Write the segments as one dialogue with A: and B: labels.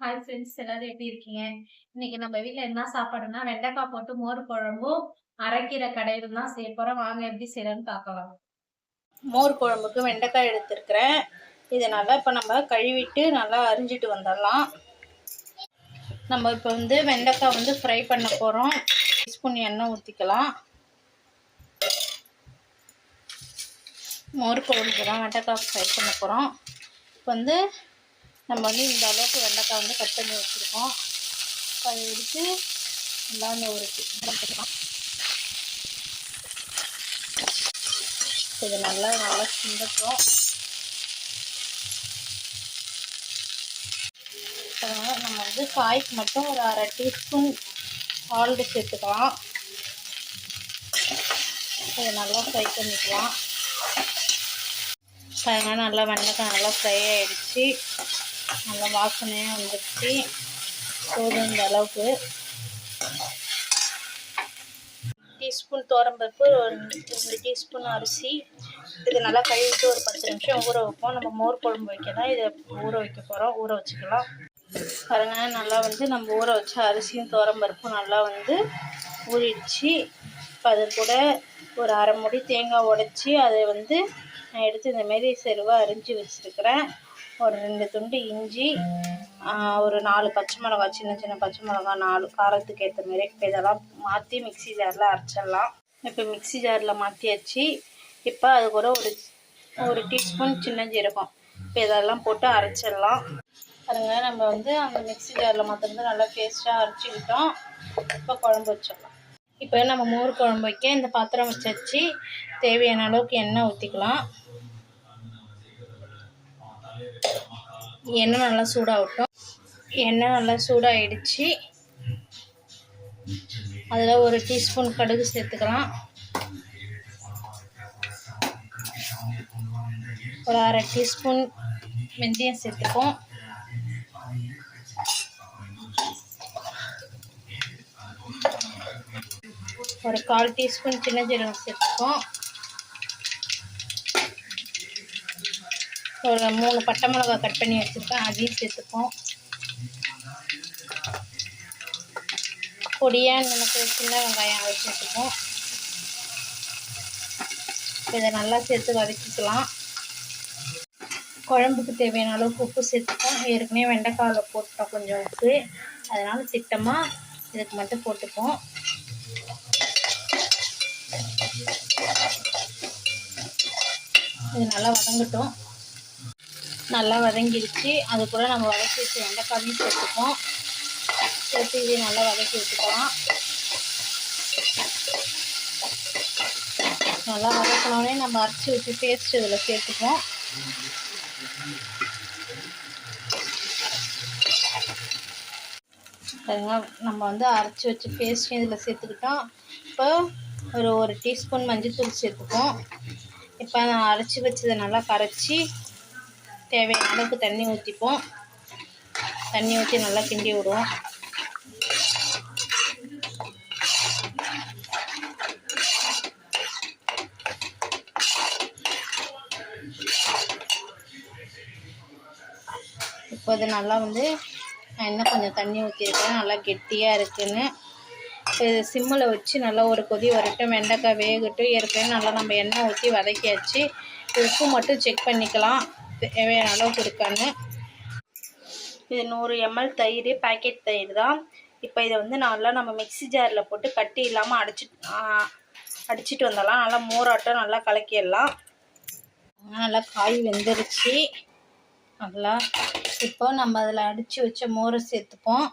A: Hi friends, எல்லாரும் எப்படி இருக்கீங்க? இன்னைக்கு நம்ம வீட்டில் என்ன சாப்பாடுனா வெண்டைக்காய் போட்டு மோர் குழம்பும் அரைக்கீரை கடையிலும் தான் செய்ய போகிறோம். வாங்க எப்படி செய்யறோன்னு பார்க்கலாம்.
B: மோர் குழம்புக்கு வெண்டைக்காய் எடுத்துருக்கிறேன். இதை நல்லா இப்போ நம்ம கழுவிட்டு நல்லா அரிஞ்சிட்டு வந்துடலாம். நம்ம இப்போ வெண்டைக்காய் ஃப்ரை பண்ண போகிறோம். டீஸ்பூன் எண்ணெய் ஊற்றிக்கலாம். மோர் குழம்புக்கு தான் வெண்டைக்காய் ஃப்ரை பண்ண போகிறோம். இப்போ நம்ம இந்த அளவுக்கு வெண்டைக்காய் கட் பண்ணி வச்சுருக்கோம். அதை எடுத்து எல்லாமே ஒரு இது நல்லா சிந்தட்டும். அதனால் நம்ம காய்க்கு மட்டும் ஒரு 1/2 டீஸ்பூன் சால்ட்டு சேர்த்துக்கலாம். இதை நல்லா ஃப்ரை பண்ணிக்கலாம். அதனால் நல்லா வெண்டைக்காய் நல்லா ஃப்ரை ஆகிடுச்சு. நல்லா வாசனையாக வந்துடுச்சு. போதும் இந்த அளவுக்கு. டீஸ்பூன் துவரம்பருப்பு, 2 டீஸ்பூன் அரிசி. இது நல்லா கழுவிட்டு ஒரு 10 நிமிஷம் ஊற வைப்போம். நம்ம மோர் குழம்பு வைக்கலாம். இதை ஊற வைக்க போகிறோம். ஊற வச்சுக்கலாம். பாருங்க, நல்லா நம்ம ஊற வச்ச அரிசியும் துவரம்பருப்பும் நல்லா ஊறிடுச்சு. இப்போ அது கூட ஒரு 1/2 மூடி தேங்காய் உடைச்சி அதை நான் எடுத்து இந்தமாரி செருவாக அரிஞ்சு வச்சுருக்கிறேன். ஒரு 2 துண்டு இஞ்சி, ஒரு 4 பச்சை மிளகாய், சின்ன சின்ன பச்சை மிளகாய் 4 காரத்துக்கு ஏற்ற மாரி. இப்போ இதெல்லாம் மாற்றி மிக்சி ஜாரில் அரைச்சிடலாம். இப்போ மிக்சி ஜாரில் மாற்றியாச்சு. இப்போ அது கூட ஒரு டீஸ்பூன் சின்ன ஜீரகம். இப்போ இதெல்லாம் போட்டு அரைச்சிடலாம். பாருங்க, நம்ம அந்த மிக்சி ஜாரில் மாற்றிருந்து நல்லா பேஸ்ட்டாக அரைச்சிக்கிட்டோம். இப்போ குழம்பு வச்சிடலாம். இப்போ நம்ம மோர் குழம்பு வைக்க இந்த பாத்திரம் வச்சாச்சு. தேவையான அளவுக்கு எண்ணெய் ஊற்றிக்கலாம். எண்ணெய் நல்லா சூடாகட்டும். எண்ணெய் நல்லா சூடாகிடுச்சு. அதில் ஒரு டீஸ்பூன் கடுகு சேர்த்துக்கலாம். ஒரு 1/2 டீஸ்பூன் வெந்தயம் சேர்த்துப்போம். ஒரு 1/4 டீஸ்பூன் சின்ன ஜீரகம் சேர்த்துப்போம். ஒரு 3 பட்டை மிளகாய் கட் பண்ணி வச்சுருக்கேன், அதையும் சேர்த்துப்போம். பொடியாக நமக்கு சின்ன வெங்காயம் அதை சேர்த்துப்போம். இதை நல்லா சேர்த்து வதக்கிக்கலாம். குழம்புக்கு தேவையான அளவுக்கு உப்பு சேர்த்துப்போம். ஏற்கனவே வெண்டைக்காயில் போட்டோம் கொஞ்சம் உப்பு, அதனால் திட்டமாக இதுக்கு மட்டும் போட்டுப்போம். இது நல்லா வதங்கட்டும். நல்லா வதங்கிடுச்சு. அது கூட நம்ம வதக்கி வச்சு வெண்டைக்காயும் சேர்த்துப்போம். சேர்த்து இதை நல்லா வதக்கி வச்சுக்கலாம். நல்லா வதக்கினோடனே நம்ம அரைச்சி வச்சு பேஸ்ட் இதில் சேர்த்துப்போம். நம்ம அரைச்சி வச்சு பேஸ்ட் இதில் சேர்த்துக்கிட்டோம். இப்போ ஒரு டீஸ்பூன் மஞ்சள்தூள் சேர்த்துப்போம். இப்போ நான் அரைச்சி வச்சதை நல்லா கரைச்சி தேவையான அளவுக்கு தண்ணி ஊற்றிப்போம். தண்ணி ஊற்றி நல்லா கிண்டி விடுவோம். இப்போ அது நல்லா நான் இன்னும் கொஞ்சம் தண்ணி ஊற்றிருக்கேன். நல்லா கெட்டியாக இருக்குதுன்னு. இது சிம்மில் வச்சு நல்லா ஒரு கொதி வரட்டும். வெண்டைக்காய் வேகட்டும். ஏற்கனவே நல்லா நம்ம எண்ணெய் ஊற்றி வதக்கியாச்சு. உப்பு மட்டும் செக் பண்ணிக்கலாம் தேவையான அளவுக்கு இருக்கான்னு. இது 100 ml தயிர், பேக்கெட் தயிர் தான். இப்போ இதை நல்லா நம்ம மிக்சி ஜாரில் போட்டு கட்டி இல்லாமல் அடிச்சிட்டு வந்துடலாம். நல்லா மோராட்டம் நல்லா கலக்கிடலாம். நல்லா காய் வெந்துருச்சு நல்லா. இப்போ நம்ம அதில் அடித்து வச்ச மோரை சேர்த்துப்போம்.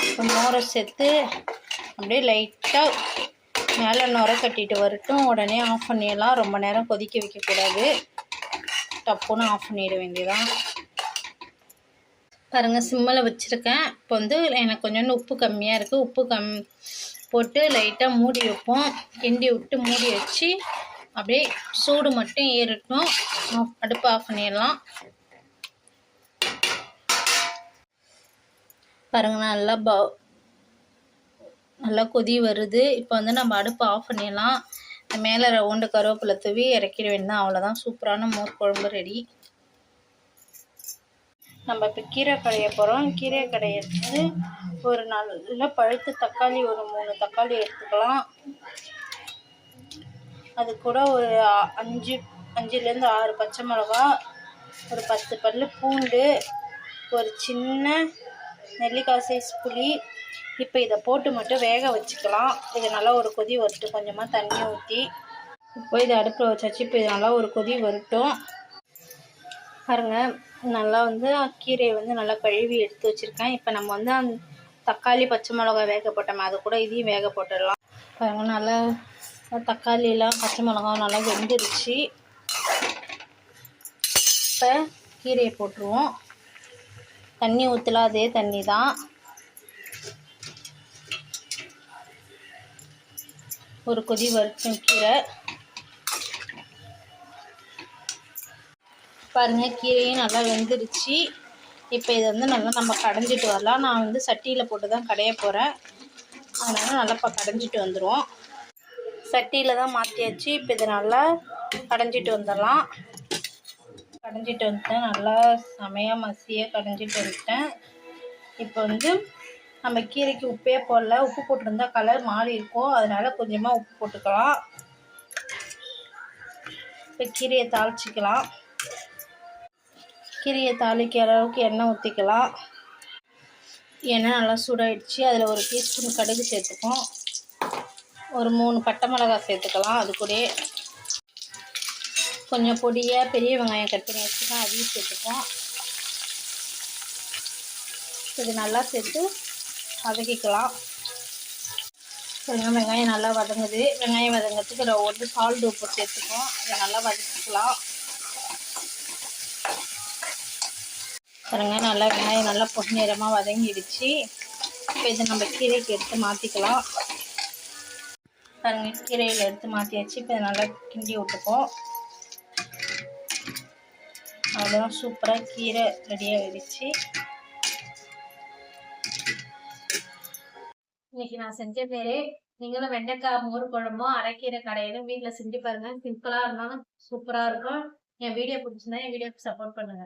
B: இப்போ மோரை சேர்த்து அப்படியே லைட்டாக மேலே நுர கட்டிட்டு வரட்டும். உடனே ஆஃப் பண்ணிடலாம். ரொம்ப நேரம் கொதிக்க வைக்கக்கூடாது. டப்புன்னு ஆஃப் பண்ணிட வேண்டியதான். பாருங்கள், சிம்மில் வச்சுருக்கேன். இப்போ எனக்கு கொஞ்சோண்டு உப்பு கம்மியாக இருக்குது. உப்பு போட்டு லைட்டாக மூடி வைப்போம். கிண்டி விட்டு மூடி வச்சு அப்படியே சூடு மட்டும் ஏறட்டும். அடுப்பு ஆஃப் பண்ணிடலாம். பாருங்கள், நல்லா கொதி வருது. இப்போ நம்ம அடுப்பு ஆஃப் பண்ணிடலாம். மேலே ரவுண்டு கருவேப்பிலை தூவி இறக்கிட வேண்டியதான். அவ்வளோதான், சூப்பரான மோர் குழம்பு ரெடி. நம்ம இப்போ கீரை கடைய போகிறோம். கீரை கடையிறது ஒரு நல்ல பழுத்த தக்காளி, ஒரு 3 தக்காளி எடுத்துக்கலாம். அது கூட ஒரு 5லேருந்து 6 பச்சை மிளகா, ஒரு 10 பல் பூண்டு, ஒரு சின்ன நெல்லிக்காய் சைஸ் புளி. இப்போ இதை போட்டு மட்டும் வேக வச்சுக்கலாம். இது நல்லா ஒரு கொதி வரட்டும், கொஞ்சமாக தண்ணி ஊற்றி. இப்போ இதை அடுப்பில் வச்சாச்சு. இப்போ இது நல்லா ஒரு கொதி வரட்டும். பாருங்கள், நல்லா கீரையை நல்லா கழுவி எடுத்து வச்சுருக்கேன். இப்போ நம்ம அந்த தக்காளி பச்சை மிளகா வேக போட்டோம், அது கூட இதையும் வேக போட்டுடலாம். பாருங்கள், நல்லா தக்காளியெலாம் பச்சை மிளகா நல்லா வெந்துருச்சு. இப்போ கீரையை போட்டுருவோம். தண்ணி ஊற்றலாம், அதே தண்ணி தான். ஒரு கொதி வரைக்கும் கீரை. பாருங்கள், கீரையும் நல்லா வெந்துருச்சு. இப்போ இதை நல்லா நம்ம கடைஞ்சிட்டு வரலாம். நான் சட்டியில் போட்டு தான் கடைய போகிறேன், அதனால் நல்லா இப்போ கடைஞ்சிட்டு வந்துடுவோம். சட்டியில் தான் மாற்றியாச்சு. இப்போ இதை நல்லா கடைஞ்சிட்டு வந்துடலாம். கடைஞ்சிட்டு வந்துட்டேன், நல்லா செமையாக மசியாக கடைஞ்சிட்டு வந்துட்டேன். இப்போ நம்ம கீரைக்கு உப்பே போடல. உப்பு போட்டிருந்தா கலர் மாறி இருக்கும், அதனால் கொஞ்சமாக உப்பு போட்டுக்கலாம். இப்போ கீரையை தாளிச்சிக்கலாம். கீரையை தாளிக்கிற அளவுக்கு எண்ணெய் ஊற்றிக்கலாம். எண்ணெய் நல்லா சூடாயிடுச்சு. அதில் ஒரு டீஸ்பூன் கடுகு சேர்த்துப்போம். ஒரு 3 பட்டை மிளகாய் சேர்த்துக்கலாம். அது கூட கொஞ்சம் பொடியாக பெரிய வெங்காயம் கட் பண்ணி வச்சுக்கலாம், அதையும் சேர்த்துப்போம். இது நல்லா சேர்த்து வதக்கிக்கலாம். வெங்காயம் நல்லா வதங்குது. வெங்காயம் வதங்கிறதுக்கு சால்ட் உப்பு சேர்த்துப்போம். இதை நல்லா வதக்கிக்கலாம். பாருங்க, நல்லா வெங்காயம் நல்லா பொன்னிறமாக வதங்கிடுச்சு. இப்போ இதை நம்ம கீரைக்கு எடுத்து மாற்றிக்கலாம். பாருங்கள், கீரையில் எடுத்து மாற்றியாச்சு. இப்போ இதை நல்லா கிண்டி விட்டுப்போம். அவ்வளோதான், சூப்பராக கீரை ரெடியாகிடுச்சு.
A: இன்னைக்கு நான் செஞ்ச பேரே நீங்களும் வெண்டைக்காய் மோர் குழம்பும் அரைக்கீரை கடையிலும் வீட்டில் செஞ்சு பாருங்க. சிம்பிளாக இருந்தாலும் சூப்பராக இருக்கும். என் வீடியோ பிடிச்சிருந்தா என் வீடியோக்கு சப்போர்ட் பண்ணுங்க.